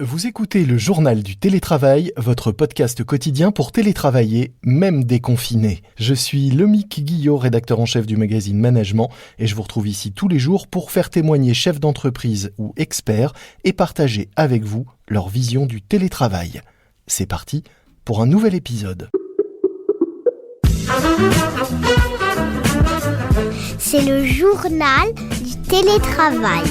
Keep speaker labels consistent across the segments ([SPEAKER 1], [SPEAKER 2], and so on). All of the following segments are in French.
[SPEAKER 1] Vous écoutez le journal du télétravail, votre podcast quotidien pour télétravailler, même déconfiné. Je suis Lomique Guillot, rédacteur en chef du magazine Management, et je vous retrouve ici tous les jours pour faire témoigner chefs d'entreprise ou experts et partager avec vous leur vision du télétravail. C'est parti pour un nouvel épisode.
[SPEAKER 2] C'est le journal du télétravail.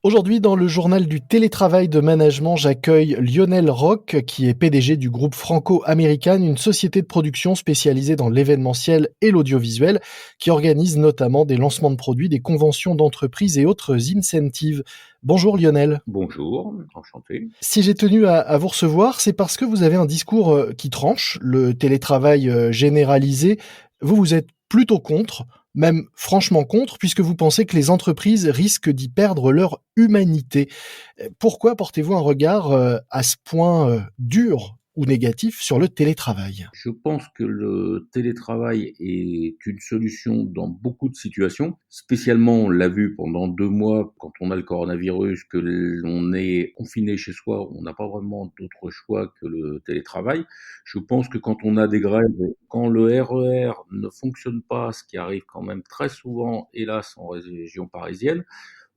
[SPEAKER 1] Aujourd'hui, dans le journal du télétravail de management, j'accueille Lionel Roch, qui est PDG du groupe Franco-American, une société de production spécialisée dans l'événementiel et l'audiovisuel, qui organise notamment des lancements de produits, des conventions d'entreprise et autres incentives. Bonjour Lionel.
[SPEAKER 3] Bonjour, enchanté.
[SPEAKER 1] Si j'ai tenu à vous recevoir, c'est parce que vous avez un discours qui tranche le télétravail généralisé. Vous êtes plutôt contre, même franchement contre, puisque vous pensez que les entreprises risquent d'y perdre leur humanité. Pourquoi portez-vous un regard à ce point dur ou négatif sur le télétravail ?
[SPEAKER 3] Je pense que le télétravail est une solution dans beaucoup de situations. Spécialement, on l'a vu pendant 2 mois, quand on a le coronavirus, que l'on est confiné chez soi, on n'a pas vraiment d'autre choix que le télétravail. Je pense que quand on a des grèves, quand le RER ne fonctionne pas, ce qui arrive quand même très souvent, hélas, en région parisienne,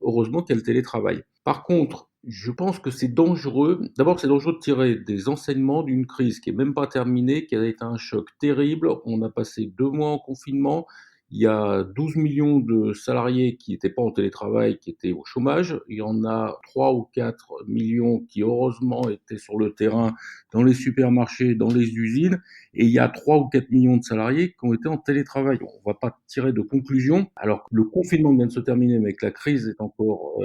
[SPEAKER 3] heureusement qu'il y a le télétravail. Par contre, je pense que c'est dangereux. D'abord, c'est dangereux de tirer des enseignements d'une crise qui est même pas terminée, qui a été un choc terrible. On a passé 2 mois en confinement. Il y a 12 millions de salariés qui n'étaient pas en télétravail, qui étaient au chômage. Il y en a 3 ou 4 millions qui, heureusement, étaient sur le terrain, dans les supermarchés, dans les usines. Et il y a 3 ou 4 millions de salariés qui ont été en télétravail. On ne va pas tirer de conclusion. Alors que le confinement vient de se terminer, mais que la crise est encore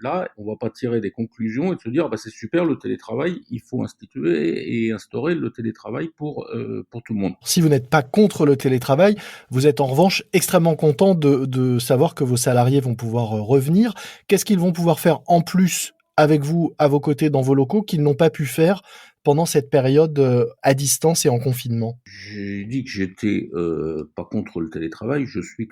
[SPEAKER 3] là, on ne va pas tirer des conclusions et de se dire c'est super le télétravail, il faut instituer et instaurer le télétravail pour tout le monde.
[SPEAKER 1] Si vous n'êtes pas contre le télétravail, vous êtes en revanche extrêmement content de savoir que vos salariés vont pouvoir revenir. Qu'est-ce qu'ils vont pouvoir faire en plus avec vous, à vos côtés, dans vos locaux, qu'ils n'ont pas pu faire pendant cette période à distance et en confinement ?
[SPEAKER 3] J'ai dit que j'étais pas contre le télétravail, je suis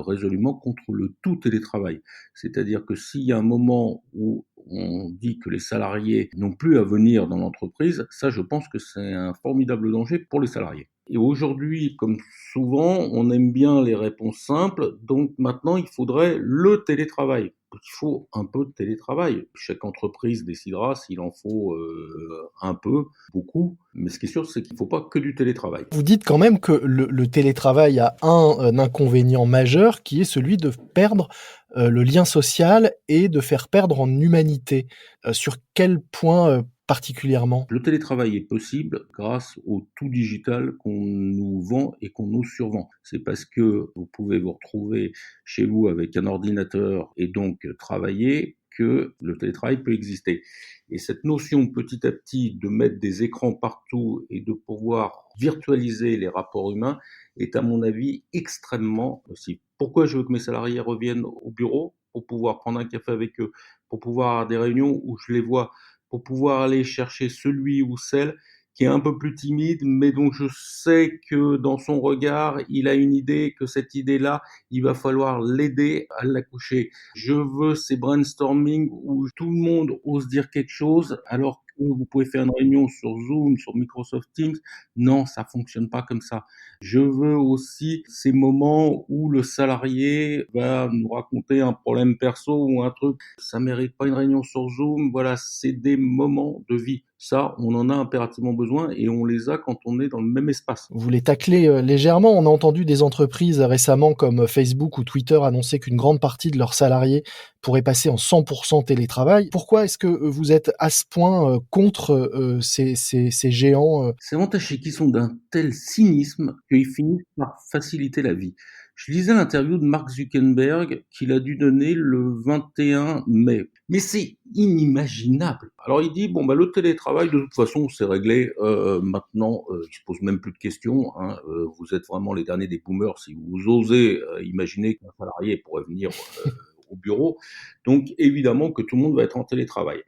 [SPEAKER 3] résolument contre le tout télétravail. C'est-à-dire que s'il y a un moment où on dit que les salariés n'ont plus à venir dans l'entreprise, ça je pense que c'est un formidable danger pour les salariés. Et aujourd'hui, comme souvent, on aime bien les réponses simples, donc maintenant il faudrait le télétravail. Il faut un peu de télétravail. Chaque entreprise décidera s'il en faut un peu, beaucoup, mais ce qui est sûr, c'est qu'il ne faut pas que du télétravail.
[SPEAKER 1] Vous dites quand même que le télétravail a un inconvénient majeur qui est celui de perdre le lien social et de faire perdre en humanité. Sur quel point particulièrement ?
[SPEAKER 3] Le télétravail est possible grâce au tout digital qu'on nous vend et qu'on nous survend. C'est parce que vous pouvez vous retrouver chez vous avec un ordinateur et donc travailler que le télétravail peut exister. Et cette notion petit à petit de mettre des écrans partout et de pouvoir virtualiser les rapports humains est à mon avis extrêmement possible. Pourquoi je veux que mes salariés reviennent au bureau ? Pour pouvoir prendre un café avec eux, pour pouvoir avoir des réunions où je les vois, pour pouvoir aller chercher celui ou celle qui est un peu plus timide, mais dont je sais que dans son regard, il a une idée, que cette idée-là, il va falloir l'aider à l'accoucher. Je veux ces brainstorming où tout le monde ose dire quelque chose, alors que vous pouvez faire une réunion sur Zoom, sur Microsoft Teams. Non, ça fonctionne pas comme ça. Je veux aussi ces moments où le salarié va nous raconter un problème perso ou un truc. Ça mérite pas une réunion sur Zoom. Voilà, c'est des moments de vie. Ça, on en a impérativement besoin et on les a quand on est dans le même espace.
[SPEAKER 1] Vous les taclez légèrement. On a entendu des entreprises récemment comme Facebook ou Twitter annoncer qu'une grande partie de leurs salariés pourraient passer en 100% télétravail. Pourquoi est-ce que vous êtes à ce point contre ces géants
[SPEAKER 3] Ces entachés qui sont d'un tel cynisme qu'ils finissent par faciliter la vie. Je lisais l'interview de Mark Zuckerberg qu'il a dû donner le 21 mai. Mais c'est inimaginable. Alors il dit, le télétravail, de toute façon, c'est réglé. Maintenant, il se pose même plus de questions. Vous êtes vraiment les derniers des boomers si vous osez imaginer qu'un salarié pourrait venir au bureau. Donc évidemment que tout le monde va être en télétravail.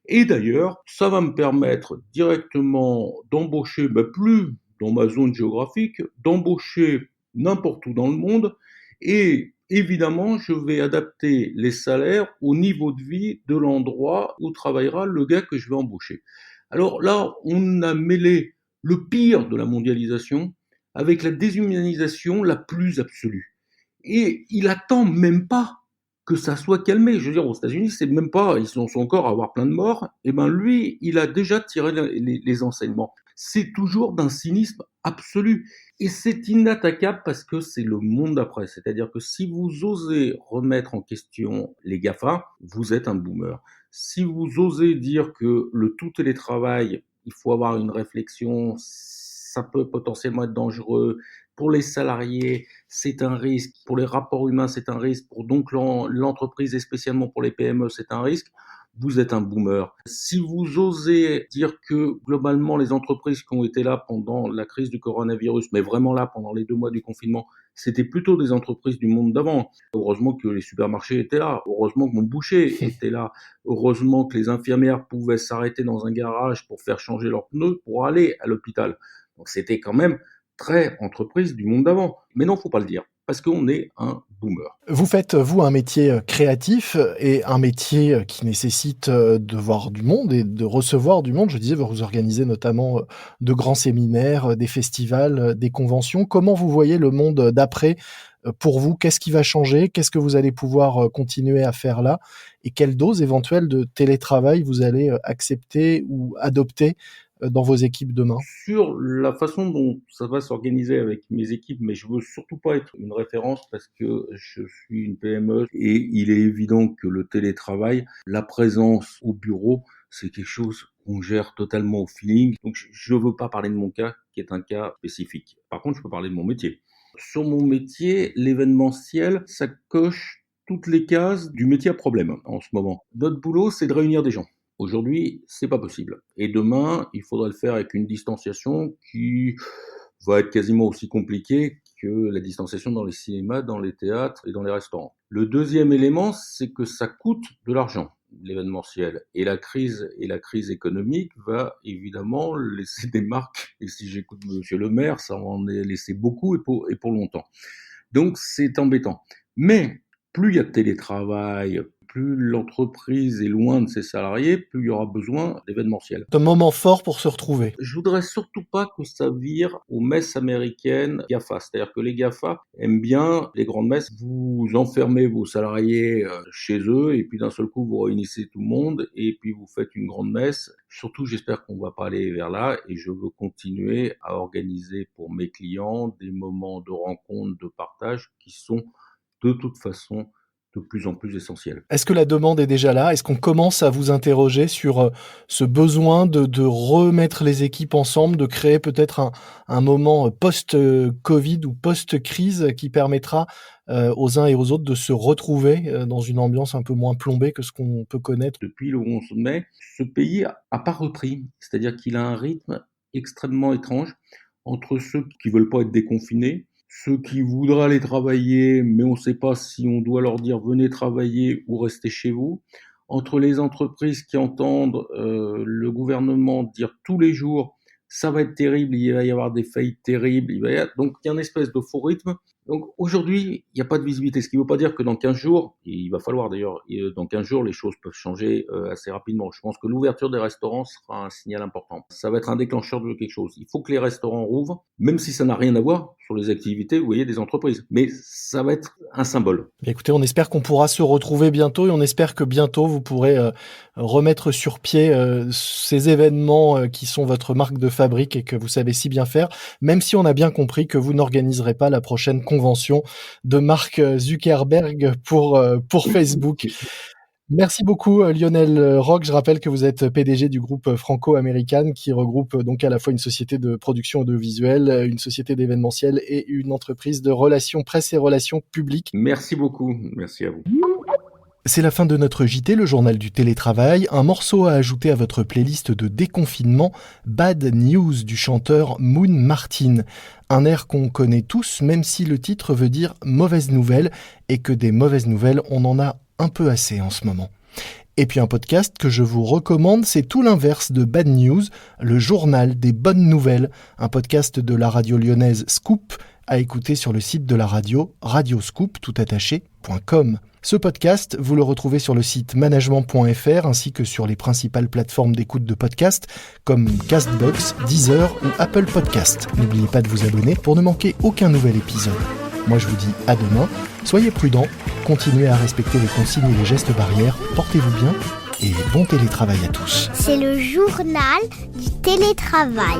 [SPEAKER 3] Et d'ailleurs, ça va me permettre directement d'embaucher, plus dans ma zone géographique, d'embaucher n'importe où dans le monde et évidemment, je vais adapter les salaires au niveau de vie de l'endroit où travaillera le gars que je vais embaucher. Alors là, on a mêlé le pire de la mondialisation avec la déshumanisation la plus absolue. Et il attend même pas que ça soit calmé. Je veux dire, aux États-Unis, c'est même pas, ils sont encore à avoir plein de morts. Et ben lui, il a déjà tiré les enseignements. C'est toujours d'un cynisme absolu. Et c'est inattaquable parce que c'est le monde d'après. C'est-à-dire que si vous osez remettre en question les GAFA, vous êtes un boomer. Si vous osez dire que le tout télétravail, il faut avoir une réflexion, ça peut potentiellement être dangereux. Pour les salariés, c'est un risque. Pour les rapports humains, c'est un risque. Pour donc l'entreprise et spécialement pour les PME, c'est un risque. Vous êtes un boomer. Si vous osez dire que globalement les entreprises qui ont été là pendant la crise du coronavirus, mais vraiment là pendant les 2 mois du confinement, c'était plutôt des entreprises du monde d'avant. Heureusement que les supermarchés étaient là, heureusement que mon boucher était là, heureusement que les infirmières pouvaient s'arrêter dans un garage pour faire changer leurs pneus pour aller à l'hôpital. Donc c'était quand même très entreprise du monde d'avant. Mais non, faut pas le dire, parce qu'on est un boomer.
[SPEAKER 1] Vous faites, vous, un métier créatif et un métier qui nécessite de voir du monde et de recevoir du monde. Je disais, vous organisez notamment de grands séminaires, des festivals, des conventions. Comment vous voyez le monde d'après pour vous? Qu'est-ce qui va changer? Qu'est-ce que vous allez pouvoir continuer à faire là? Et quelle dose éventuelle de télétravail vous allez accepter ou adopter dans vos équipes demain?
[SPEAKER 3] Sur la façon dont ça va s'organiser avec mes équipes, mais je veux surtout pas être une référence parce que je suis une PME et il est évident que le télétravail, la présence au bureau, c'est quelque chose qu'on gère totalement au feeling. Donc je veux pas parler de mon cas qui est un cas spécifique. Par contre, je peux parler de mon métier. Sur mon métier, l'événementiel, ça coche toutes les cases du métier à problème en ce moment. Notre boulot, c'est de réunir des gens. Aujourd'hui, c'est pas possible. Et demain, il faudra le faire avec une distanciation qui va être quasiment aussi compliquée que la distanciation dans les cinémas, dans les théâtres et dans les restaurants. Le deuxième élément, c'est que ça coûte de l'argent, l'événementiel. Et la crise économique va évidemment laisser des marques. Et si j'écoute Monsieur le maire, ça va en laisser beaucoup et pour longtemps. Donc c'est embêtant. Mais plus il y a de télétravail, plus l'entreprise est loin de ses salariés, plus il y aura besoin d'événementiel.
[SPEAKER 1] C'est un moment fort pour se retrouver.
[SPEAKER 3] Je voudrais surtout pas que ça vire aux messes américaines GAFA. C'est-à-dire que les GAFA aiment bien les grandes messes. Vous enfermez vos salariés chez eux et puis d'un seul coup vous réunissez tout le monde et puis vous faites une grande messe. Surtout, j'espère qu'on va pas aller vers là et je veux continuer à organiser pour mes clients des moments de rencontre, de partage qui sont de toute façon de plus en plus essentiel.
[SPEAKER 1] Est-ce que la demande est déjà là? Est-ce qu'on commence à vous interroger sur ce besoin de remettre les équipes ensemble, de créer peut-être un moment post-Covid ou post-crise qui permettra aux uns et aux autres de se retrouver dans une ambiance un peu moins plombée que ce qu'on peut connaître?
[SPEAKER 3] Depuis le 11 mai, ce pays a pas repris. C'est-à-dire qu'il a un rythme extrêmement étrange entre ceux qui veulent pas être déconfinés, ceux qui voudraient aller travailler, mais on ne sait pas si on doit leur dire venez travailler ou restez chez vous, entre les entreprises qui entendent le gouvernement dire tous les jours ça va être terrible, il va y avoir des faillites terribles, donc il y a une espèce de faux rythme. Donc aujourd'hui, il n'y a pas de visibilité, ce qui ne veut pas dire que dans 15 jours, et il va falloir d'ailleurs, dans 15 jours, les choses peuvent changer assez rapidement. Je pense que l'ouverture des restaurants sera un signal important. Ça va être un déclencheur de quelque chose. Il faut que les restaurants rouvrent, même si ça n'a rien à voir sur les activités, vous voyez, des entreprises. Mais ça va être un symbole.
[SPEAKER 1] Écoutez, on espère qu'on pourra se retrouver bientôt et on espère que bientôt vous pourrez remettre sur pied ces événements qui sont votre marque de fabrique et que vous savez si bien faire, même si on a bien compris que vous n'organiserez pas la prochaine convention de Mark Zuckerberg pour Facebook. Merci beaucoup Lionel Roch. Je rappelle que vous êtes PDG du groupe Franco-Américaine qui regroupe donc à la fois une société de production audiovisuelle, une société d'événementiel et une entreprise de relations presse et relations publiques.
[SPEAKER 3] Merci beaucoup. Merci à vous.
[SPEAKER 1] C'est la fin de notre JT, le journal du télétravail. Un morceau à ajouter à votre playlist de déconfinement, Bad News du chanteur Moon Martin. Un air qu'on connaît tous, même si le titre veut dire mauvaise nouvelle et que des mauvaises nouvelles, on en a un peu assez en ce moment. Et puis un podcast que je vous recommande, c'est tout l'inverse de Bad News, le journal des bonnes nouvelles, un podcast de la radio lyonnaise Scoop, à écouter sur le site de la radio, radioscoop.com. Ce podcast, vous le retrouvez sur le site management.fr ainsi que sur les principales plateformes d'écoute de podcasts comme Castbox, Deezer ou Apple Podcast. N'oubliez pas de vous abonner pour ne manquer aucun nouvel épisode. Moi je vous dis à demain, soyez prudents, continuez à respecter les consignes et les gestes barrières, portez-vous bien et bon télétravail à tous.
[SPEAKER 2] C'est le journal du télétravail.